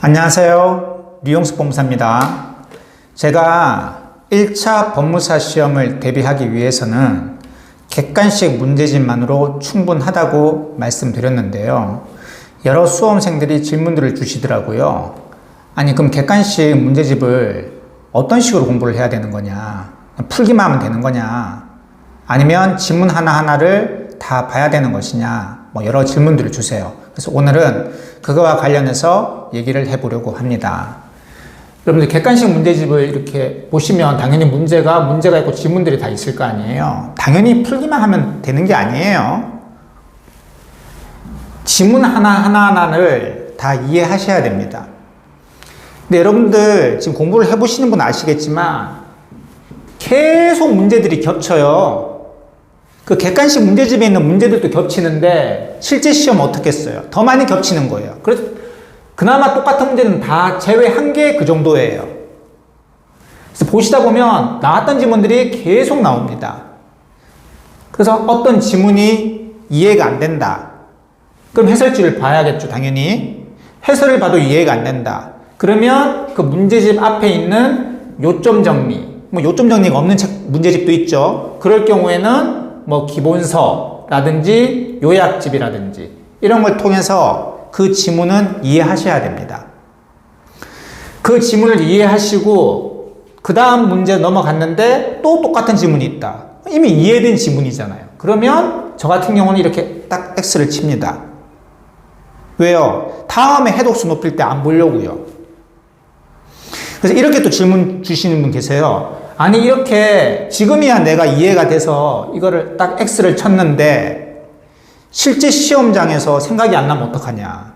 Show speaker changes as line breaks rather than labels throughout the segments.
안녕하세요. 류용수 법무사입니다. 제가 1차 법무사 시험을 대비하기 위해서는 객관식 문제집만으로 충분하다고 말씀드렸는데요. 여러 수험생들이 질문들을 주시더라고요. 아니 그럼 객관식 문제집을 어떤 식으로 공부를 해야 되는 거냐, 풀기만 하면 되는 거냐, 아니면 지문 하나하나를 다 봐야 되는 것이냐, 여러 질문들을 주세요. 그래서 오늘은 그거와 관련해서 얘기를 해보려고 합니다. 여러분들 객관식 문제집을 이렇게 보시면 당연히 문제가 있고 지문들이 다 있을 거 아니에요. 당연히 풀기만 하면 되는 게 아니에요. 지문 하나하나를 다 이해하셔야 됩니다. 근데 여러분들 지금 공부를 해보시는 분 아시겠지만 계속 문제들이 겹쳐요. 그 객관식 문제집에 있는 문제들도 겹치는데 실제 시험 어떻게 써요? 더 많이 겹치는 거예요. 그래서 그나마 똑같은 문제는 다 제외 한 개 그 정도예요. 그래서 보시다 보면 나왔던 지문들이 계속 나옵니다. 그래서 어떤 지문이 이해가 안 된다. 그럼 해설지를 봐야겠죠, 당연히. 해설을 봐도 이해가 안 된다. 그러면 그 문제집 앞에 있는 요점 정리, 요점 정리가 없는 문제집도 있죠. 그럴 경우에는 기본서라든지 요약집이라든지 이런 걸 통해서 그 지문은 이해하셔야 됩니다. 그 지문을 이해하시고 그 다음 문제 넘어갔는데 또 똑같은 지문이 있다. 이미 이해된 지문이잖아요. 그러면 저 같은 경우는 이렇게 딱 X를 칩니다. 왜요? 다음에 해독수 높일 때 안 보려고요. 그래서 이렇게 또 질문 주시는 분 계세요. 아니 이렇게 지금이야 내가 이해가 돼서 이거를 딱 X를 쳤는데 실제 시험장에서 생각이 안 나면 어떡하냐.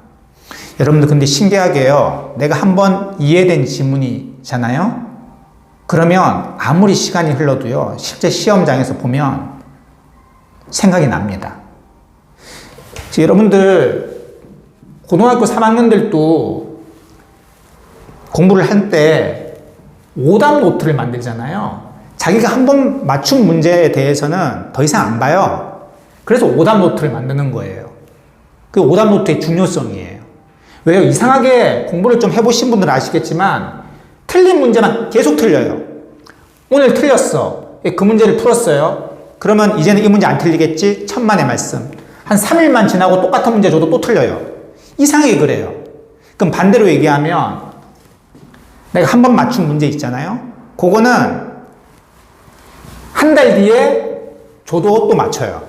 여러분들 근데 신기하게요. 내가 한번 이해된 지문이잖아요. 그러면 아무리 시간이 흘러도요. 실제 시험장에서 보면 생각이 납니다. 여러분들 고등학교 3학년들도 공부를 할 때 오답 노트를 만들잖아요. 자기가 한 번 맞춘 문제에 대해서는 더 이상 안 봐요. 그래서 오답 노트를 만드는 거예요. 그 오답 노트의 중요성이에요. 왜요? 이상하게 공부를 좀 해보신 분들은 아시겠지만 틀린 문제만 계속 틀려요. 오늘 틀렸어. 그 문제를 풀었어요. 그러면 이제는 이 문제 안 틀리겠지? 천만의 말씀. 한 3일만 지나고 똑같은 문제 줘도 또 틀려요. 이상하게 그래요. 그럼 반대로 얘기하면 내가 한 번 맞춘 문제 있잖아요. 그거는 한 달 뒤에 줘도 또 맞춰요.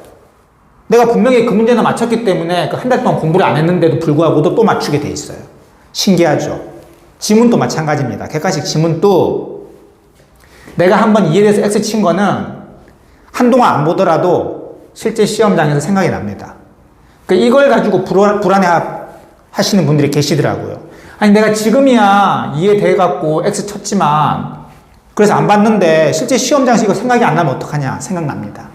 내가 분명히 그 문제는 맞췄기 때문에 그 한 달 동안 공부를 안 했는데도 불구하고도 또 맞추게 돼 있어요. 신기하죠? 지문도 마찬가지입니다. 객관식 지문도 내가 한번 이해돼서 X 친 거는 한동안 안 보더라도 실제 시험장에서 생각이 납니다. 그러니까 이걸 가지고 불안해 하시는 분들이 계시더라고요. 아니 내가 지금이야 이해돼갖고 X 쳤지만 그래서 안 봤는데 실제 시험장에서 이거 생각이 안 나면 어떡하냐. 생각납니다.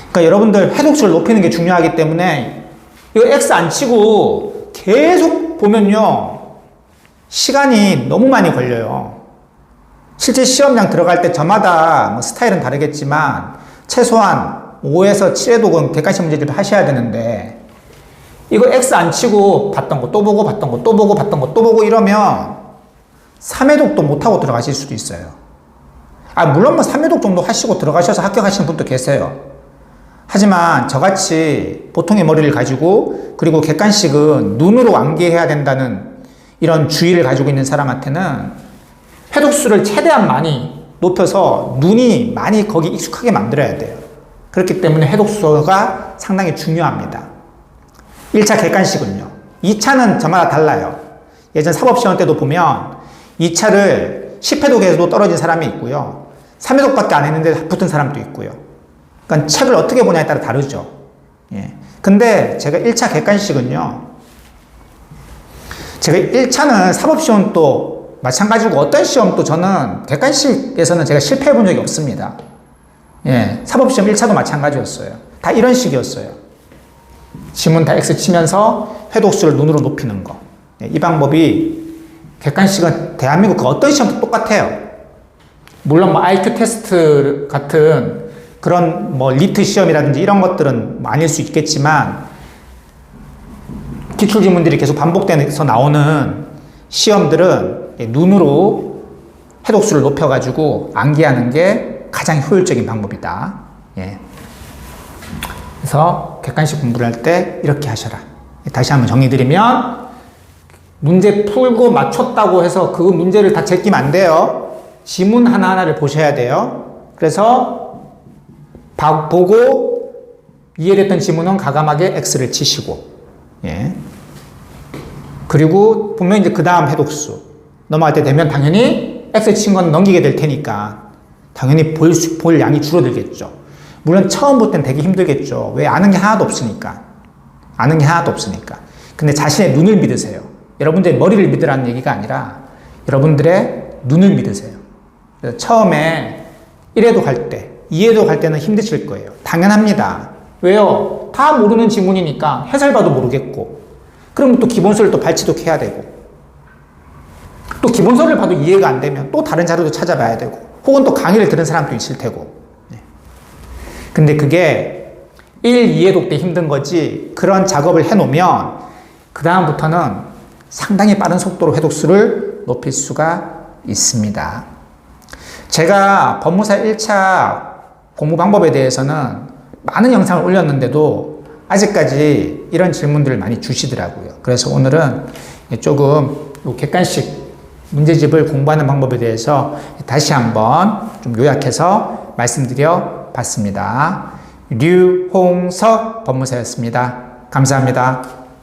그러니까 여러분들 해독수를 높이는 게 중요하기 때문에 이거 X 안 치고 계속 보면요 시간이 너무 많이 걸려요. 실제 시험장 들어갈 때 저마다 스타일은 다르겠지만 최소한 5에서 7회독은 객관식 문제집을 하셔야 되는데 이거 X 안 치고 봤던 거 또 보고 봤던 거 또 보고 봤던 거 또 보고 이러면 3회독도 못하고 들어가실 수도 있어요. 물론 3회독 정도 하시고 들어가셔서 합격하시는 분도 계세요. 하지만 저같이 보통의 머리를 가지고 그리고 객관식은 눈으로 암기해야 된다는 이런 주의를 가지고 있는 사람한테는 회독수를 최대한 많이 높여서 눈이 많이 거기 익숙하게 만들어야 돼요. 그렇기 때문에 회독수가 상당히 중요합니다. 1차 객관식은요. 2차는 저마다 달라요. 예전 사법시험 때도 보면 2차를 10회독에서도 떨어진 사람이 있고요. 3회독밖에 안 했는데 붙은 사람도 있고요. 그러니까 책을 어떻게 보냐에 따라 다르죠. 예. 근데 제가 1차 객관식은요. 제가 1차는 사법시험도 마찬가지고 어떤 시험도 저는 객관식에서는 제가 실패해 본 적이 없습니다. 예. 사법시험 1차도 마찬가지였어요. 다 이런 식이었어요. 지문 다 X 치면서 회독수를 눈으로 높이는 거. 이 방법이 객관식은 대한민국 그 어떤 시험도 똑같아요. 물론 IQ 테스트 같은 그런 리트 시험이라든지 이런 것들은 아닐 수 있겠지만 기출지문들이 계속 반복돼서 나오는 시험들은 눈으로 해독수를 높여가지고 암기하는 게 가장 효율적인 방법이다. 예. 그래서 객관식 공부를 할 때 이렇게 하셔라. 다시 한번 정리드리면 문제 풀고 맞췄다고 해서 그 문제를 다 제끼면 안 돼요. 지문 하나하나를 보셔야 돼요. 그래서 보고 이해됐던 지문은 과감하게 X를 치시고, 예. 그리고 분명히 이제 그 다음 해독수 넘어갈 때 되면 당연히 X 친 건 넘기게 될 테니까 당연히 볼 양이 줄어들겠죠. 물론 처음 볼 땐 되게 힘들겠죠. 왜? 아는 게 하나도 없으니까. 아는 게 하나도 없으니까. 근데 자신의 눈을 믿으세요. 여러분들의 머리를 믿으라는 얘기가 아니라 여러분들의 눈을 믿으세요. 그래서 처음에 1회독 할 때, 2회독 할 때는 힘드실 거예요. 당연합니다. 왜요? 다 모르는 지문이니까 해설 봐도 모르겠고, 그럼 또 기본서를 또 발치독 해야 되고, 또 기본서를 봐도 이해가 안 되면 또 다른 자료도 찾아봐야 되고, 혹은 또 강의를 들은 사람도 있을 테고. 근데 그게 1, 2회독 때 힘든 거지, 그런 작업을 해놓으면 그 다음부터는 상당히 빠른 속도로 회독수를 높일 수가 있습니다. 제가 법무사 1차 공부 방법에 대해서는 많은 영상을 올렸는데도 아직까지 이런 질문들을 많이 주시더라고요. 그래서 오늘은 조금 객관식 문제집을 공부하는 방법에 대해서 다시 한번 좀 요약해서 말씀드려 봤습니다. 류홍석 법무사였습니다. 감사합니다.